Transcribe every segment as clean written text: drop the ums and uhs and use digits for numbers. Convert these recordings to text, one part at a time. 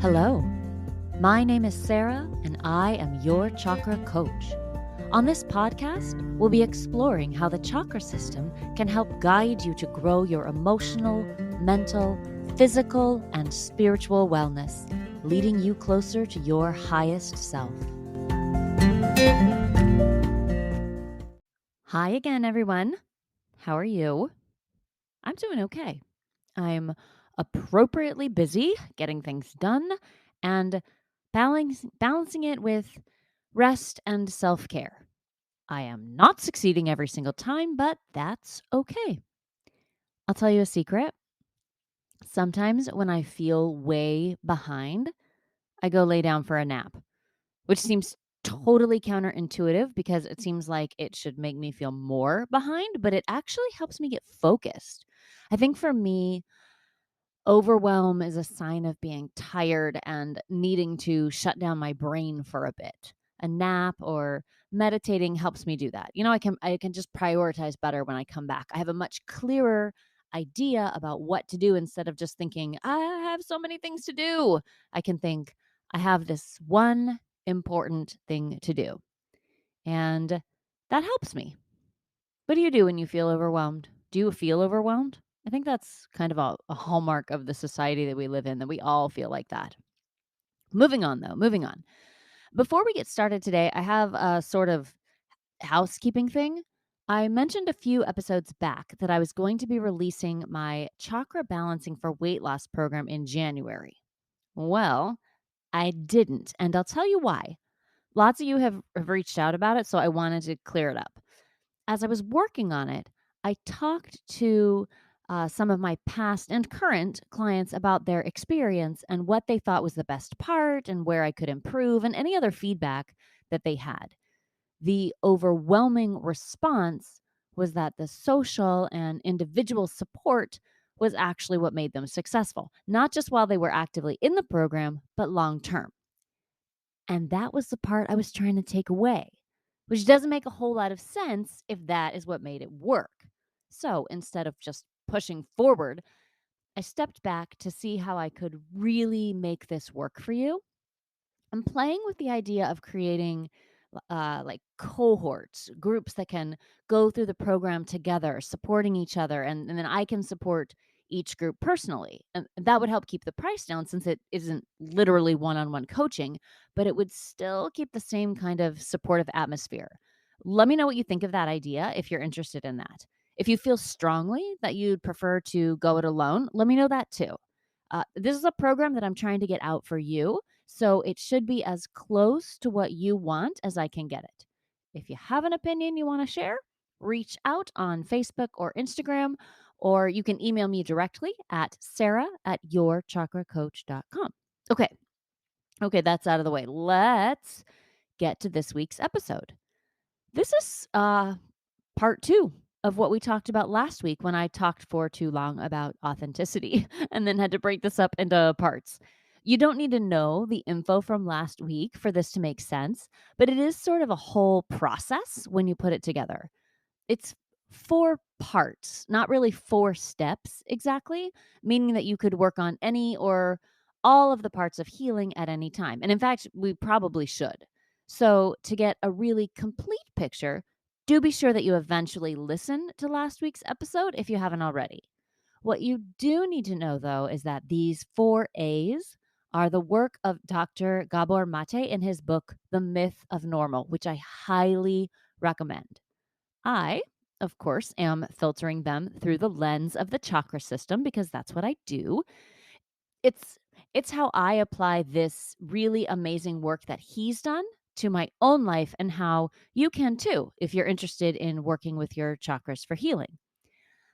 Hello, my name is Sarah, and I am your chakra coach. On this podcast, we'll be exploring how the chakra system can help guide you to grow your emotional, mental, physical, and spiritual wellness, leading you closer to your highest self. Hi again, everyone. How are you? I'm doing okay. I'm appropriately busy getting things done and balancing it with rest and self-care. I am not succeeding every single time, but that's okay. I'll tell you a secret. Sometimes when I feel way behind, I go lay down for a nap, which seems totally counterintuitive because it seems like it should make me feel more behind, but it actually helps me get focused. I think for me, overwhelm is a sign of being tired and needing to shut down my brain for a bit. A nap or meditating helps me do that. I can just prioritize better when I come back. I have a much clearer idea about what to do instead of just thinking, I have so many things to do. I can think, I have this one important thing to do. And that helps me. What do you do when you feel overwhelmed? Do you feel overwhelmed? I think that's kind of a hallmark of the society that we live in, that we all feel like that. Moving on, though, moving on. Before we get started today, I have a sort of housekeeping thing. I mentioned a few episodes back that I was going to be releasing my chakra balancing for weight loss program in January. Well, I didn't, and I'll tell you why. Lots of you have reached out about it, so I wanted to clear it up. As I was working on it, I talked to some of my past and current clients about their experience and what they thought was the best part and where I could improve and any other feedback that they had. The overwhelming response was that the social and individual support was actually what made them successful, not just while they were actively in the program, but long term. And that was the part I was trying to take away, which doesn't make a whole lot of sense if that is what made it work. So instead of just pushing forward, I stepped back to see how I could really make this work for you. I'm playing with the idea of creating like cohorts, groups that can go through the program together, supporting each other, and then I can support each group personally. And that would help keep the price down since it isn't literally one on one coaching, but it would still keep the same kind of supportive atmosphere. Let me know what you think of that idea if you're interested in that. If you feel strongly that you'd prefer to go it alone, let me know that too. This is a program that I'm trying to get out for you, so it should be as close to what you want as I can get it. If you have an opinion you want to share, reach out on Facebook or Instagram, or you can email me directly at sarah@yourchakracoach.com. Okay, that's out of the way. Let's get to this week's episode. This is part 2 of what we talked about last week when I talked for too long about authenticity and then had to break this up into parts. You don't need to know the info from last week for this to make sense, but it is sort of a whole process when you put it together. It's 4 parts, not really 4 steps exactly, meaning that you could work on any or all of the parts of healing at any time. And in fact, we probably should. So, to get a really complete picture, do be sure that you eventually listen to last week's episode if you haven't already. What you do need to know, though, is that these 4 A's are the work of Dr. Gabor Mate in his book, The Myth of Normal, which I highly recommend. I, of course, am filtering them through the lens of the chakra system because that's what I do. It's it's how I apply this really amazing work that he's done to my own life and how you can too if you're interested in working with your chakras for healing.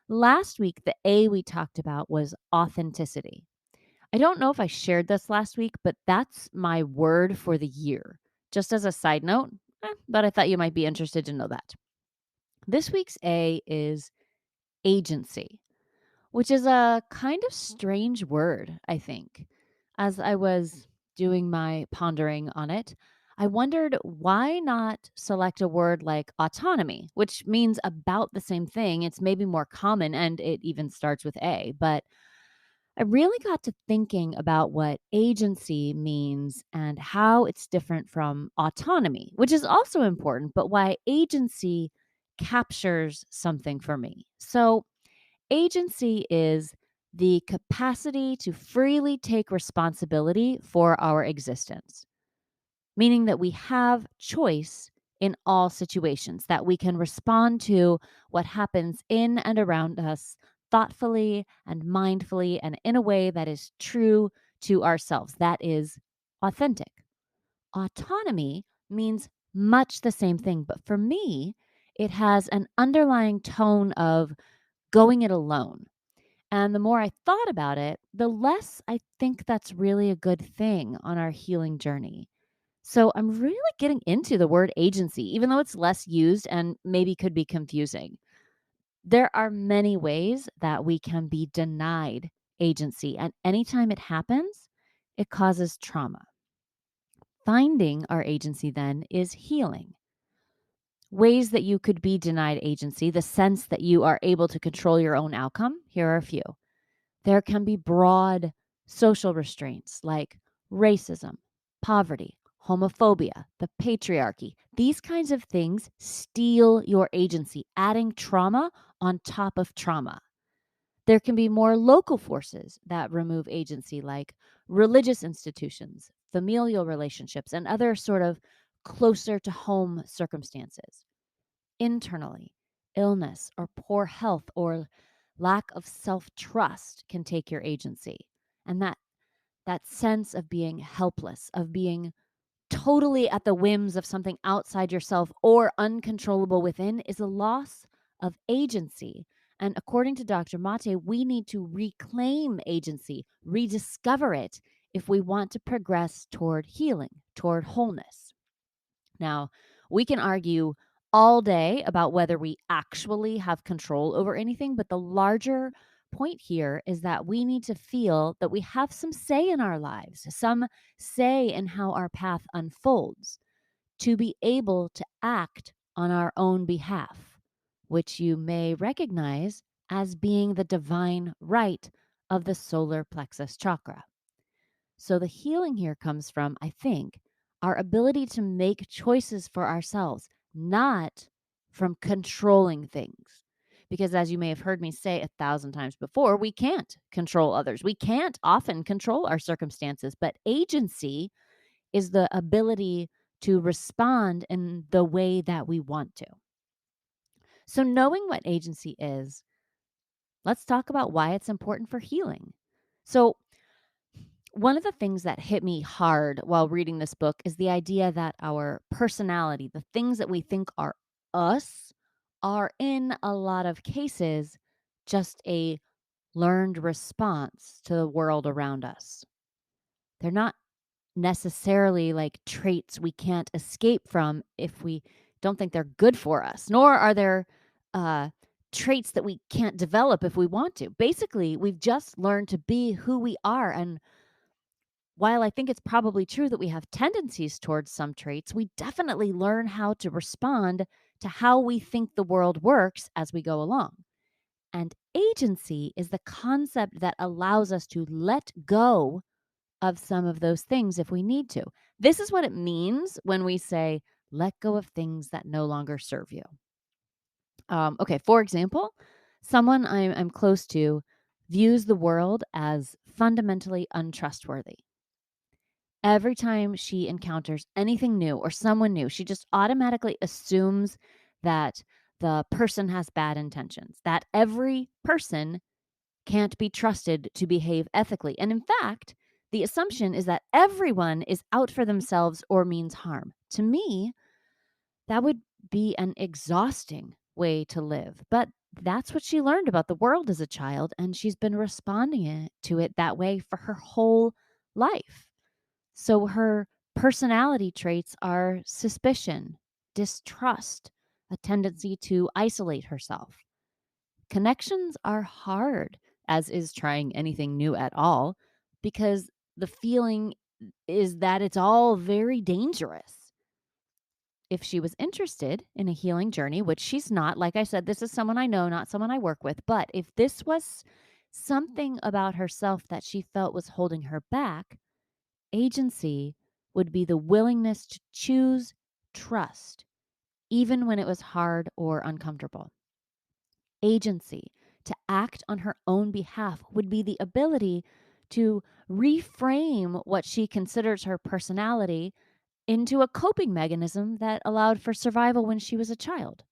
Last week, the A we talked about was authenticity. I don't know if I shared this last week, but that's my word for the year. Just as a side note, but I thought you might be interested to know that. This week's A is agency, which is a kind of strange word, I think. As I was doing my pondering on it, I wondered why not select a word like autonomy, which means about the same thing. It's maybe more common and it even starts with A, but I really got to thinking about what agency means and how it's different from autonomy, which is also important, but why agency captures something for me. So, agency is the capacity to freely take responsibility for our existence, meaning that we have choice in all situations, that we can respond to what happens in and around us thoughtfully and mindfully and in a way that is true to ourselves, that is authentic. Autonomy means much the same thing, but for me, it has an underlying tone of going it alone. And the more I thought about it, the less I think that's really a good thing on our healing journey. So I'm really getting into the word agency, even though it's less used and maybe could be confusing. There are many ways that we can be denied agency, and anytime it happens, it causes trauma. Finding our agency then is healing. Ways that you could be denied agency, the sense that you are able to control your own outcome, here are a few. There can be broad social restraints like racism, poverty, homophobia, the patriarchy. These kinds of things steal your agency, adding trauma on top of trauma. There can be more local forces that remove agency, like religious institutions, familial relationships, and other sort of closer to home circumstances. Internally, illness or poor health or lack of self-trust can take your agency. And that sense of being helpless, of being totally at the whims of something outside yourself or uncontrollable within is a loss of agency. And according to Dr. Mate, we need to reclaim agency, rediscover it if we want to progress toward healing, toward wholeness. Now, we can argue all day about whether we actually have control over anything, but the larger point here is that we need to feel that we have some say in our lives, some say in how our path unfolds, to be able to act on our own behalf, which you may recognize as being the divine right of the solar plexus chakra. So the healing here comes from, I think, our ability to make choices for ourselves, not from controlling things. Because as you may have heard me say 1,000 times before, we can't control others. We can't often control our circumstances, but agency is the ability to respond in the way that we want to. So, knowing what agency is, let's talk about why it's important for healing. So, one of the things that hit me hard while reading this book is the idea that our personality, the things that we think are us, are in a lot of cases just a learned response to the world around us. They're not necessarily like traits we can't escape from if we don't think they're good for us, nor are there uh, traits that we can't develop if we want to. Basically, we've just learned to be who we are. And while I think it's probably true that we have tendencies towards some traits, we definitely learn how to respond to how we think the world works as we go along. And agency is the concept that allows us to let go of some of those things if we need to. This is what it means when we say, let go of things that no longer serve you. Okay, for example, someone I'm close to views the world as fundamentally untrustworthy. Every time she encounters anything new or someone new, she just automatically assumes that the person has bad intentions, that every person can't be trusted to behave ethically. And in fact, the assumption is that everyone is out for themselves or means harm. To me, that would be an exhausting way to live. But that's what she learned about the world as a child, and she's been responding to it that way for her whole life. So her personality traits are suspicion, distrust, a tendency to isolate herself. Connections are hard, as is trying anything new at all, because the feeling is that it's all very dangerous. If she was interested in a healing journey, which she's not, like I said, this is someone I know, not someone I work with, but if this was something about herself that she felt was holding her back, agency would be the willingness to choose trust, even when it was hard or uncomfortable. Agency to act on her own behalf would be the ability to reframe what she considers her personality into a coping mechanism that allowed for survival when she was a child.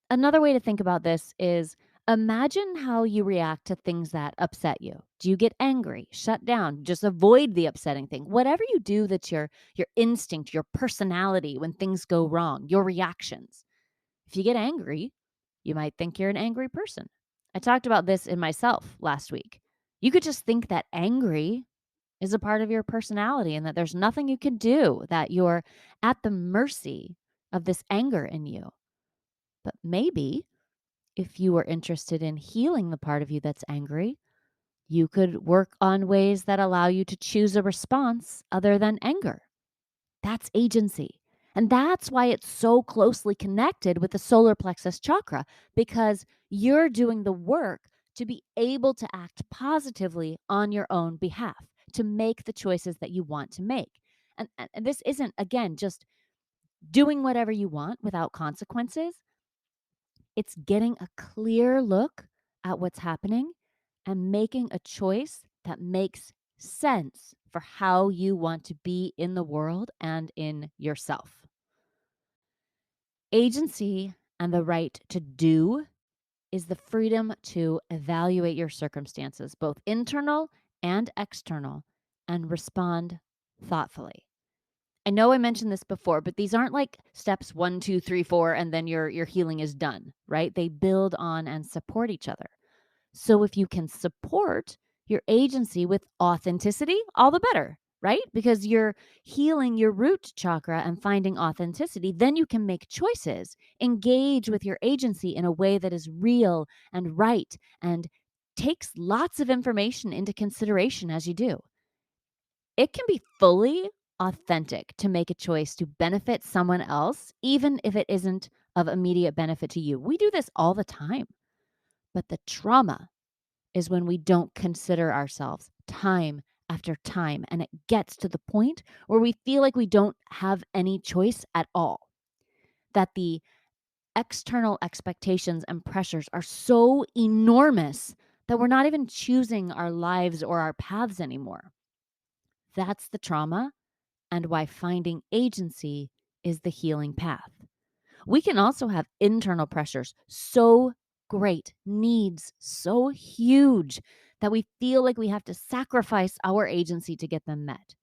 Another way to think about this is imagine how you react to things that upset you. Do you get angry, shut down, just avoid the upsetting thing? Whatever you do that's your instinct, your personality when things go wrong, your reactions. If you get angry, you might think you're an angry person. I talked about this in myself last week. You could just think that angry is a part of your personality and that there's nothing you can do, that you're at the mercy of this anger in you. But maybe if you were interested in healing the part of you that's angry, you could work on ways that allow you to choose a response other than anger. That's agency. And that's why it's so closely connected with the solar plexus chakra, because you're doing the work to be able to act positively on your own behalf, to make the choices that you want to make. And this isn't, again, just doing whatever you want without consequences. It's getting a clear look at what's happening and making a choice that makes sense for how you want to be in the world and in yourself. Agency and the right to do is the freedom to evaluate your circumstances, both internal and external, and respond thoughtfully. I know I mentioned this before, but these aren't like steps 1, 2, 3, 4, and then your healing is done, right? They build on and support each other. So if you can support your agency with authenticity, all the better, right? Because you're healing your root chakra and finding authenticity, then you can make choices, engage with your agency in a way that is real and right and takes lots of information into consideration as you do. It can be fully authentic to make a choice to benefit someone else, even if it isn't of immediate benefit to you. We do this all the time. But the trauma is when we don't consider ourselves time after time. And it gets to the point where we feel like we don't have any choice at all. That the external expectations and pressures are so enormous that we're not even choosing our lives or our paths anymore. That's the trauma and why finding agency is the healing path. We can also have internal pressures so great, needs so huge that we feel like we have to sacrifice our agency to get them met.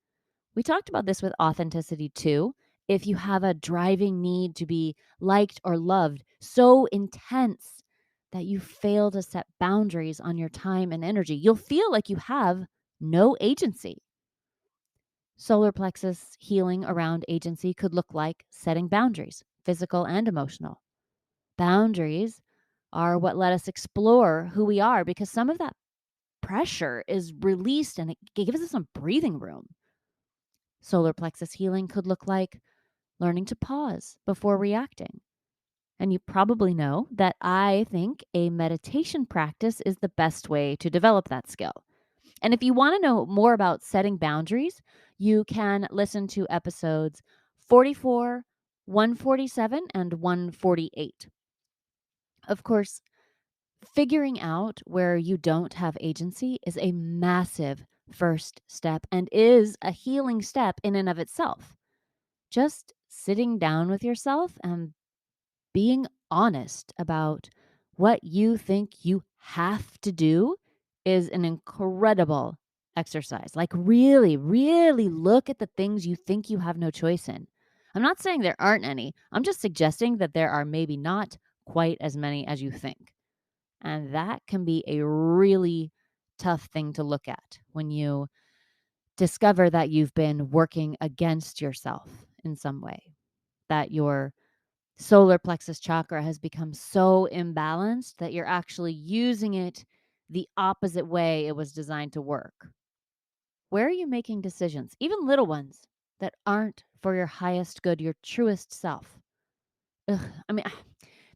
We talked about this with authenticity too. If you have a driving need to be liked or loved so intense that you fail to set boundaries on your time and energy, you'll feel like you have no agency. Solar plexus healing around agency could look like setting boundaries, physical and emotional. Boundaries are what let us explore who we are because some of that pressure is released and it gives us some breathing room. Solar plexus healing could look like learning to pause before reacting. And you probably know that I think a meditation practice is the best way to develop that skill. And if you want to know more about setting boundaries, you can listen to episodes 44, 147, and 148. Of course, figuring out where you don't have agency is a massive first step and is a healing step in and of itself. Just sitting down with yourself and being honest about what you think you have to do is an incredible exercise. Like, really, really look at the things you think you have no choice in. I'm not saying there aren't any. I'm just suggesting that there are maybe not quite as many as you think. And that can be a really tough thing to look at when you discover that you've been working against yourself in some way, that your solar plexus chakra has become so imbalanced that you're actually using it the opposite way it was designed to work. Where are you making decisions, even little ones, that aren't for your highest good, your truest self? Ugh, I mean,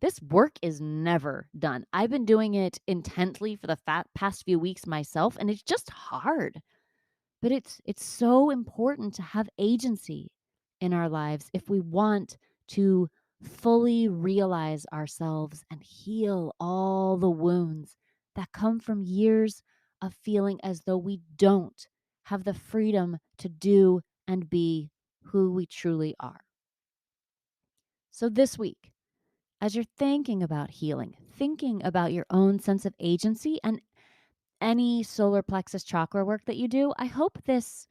This work is never done. I've been doing it intently for the past few weeks myself, and it's just hard. But it's so important to have agency in our lives if we want to fully realize ourselves and heal all the wounds that come from years of feeling as though we don't have the freedom to do and be who we truly are. So this week, as you're thinking about healing, thinking about your own sense of agency and any solar plexus chakra work that you do, I hope this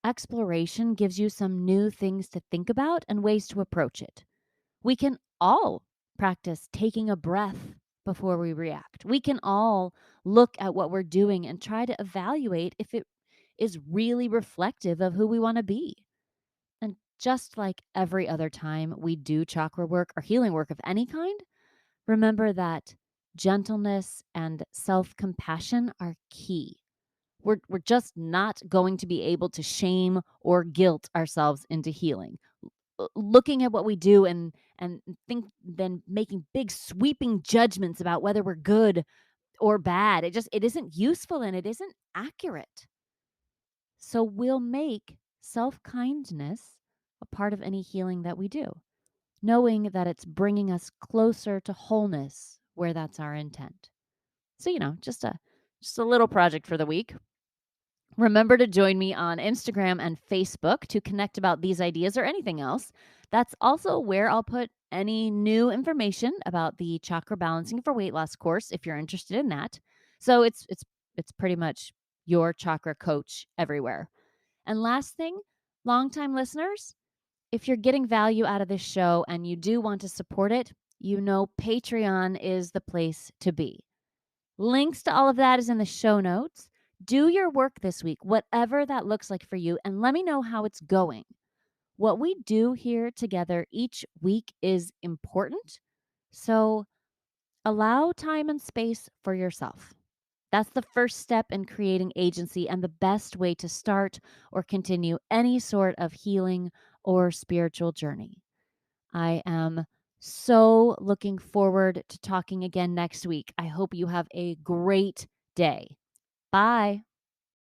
exploration gives you some new things to think about and ways to approach it. We can all practice taking a breath before we react. We can all look at what we're doing and try to evaluate if it is really reflective of who we want to be. And just like every other time we do chakra work or healing work of any kind, remember that gentleness and self compassion are key. We're just not going to be able to shame or guilt ourselves into healing. Looking at what we do and think then making big sweeping judgments about whether we're good or bad, it isn't useful and it isn't accurate. So we'll make self-kindness a part of any healing that we do, knowing that it's bringing us closer to wholeness where that's our intent. So, just a little project for the week. Remember to join me on Instagram and Facebook to connect about these ideas or anything else. That's also where I'll put any new information about the chakra balancing for weight loss course if you're interested in that. So it's pretty much your chakra coach everywhere. And last thing, longtime listeners, if you're getting value out of this show and you do want to support it, Patreon is the place to be. Links to all of that is in the show notes. Do your work this week, whatever that looks like for you, and let me know how it's going. What we do here together each week is important. So allow time and space for yourself. That's the first step in creating agency and the best way to start or continue any sort of healing or spiritual journey. I am so looking forward to talking again next week. I hope you have a great day. Bye.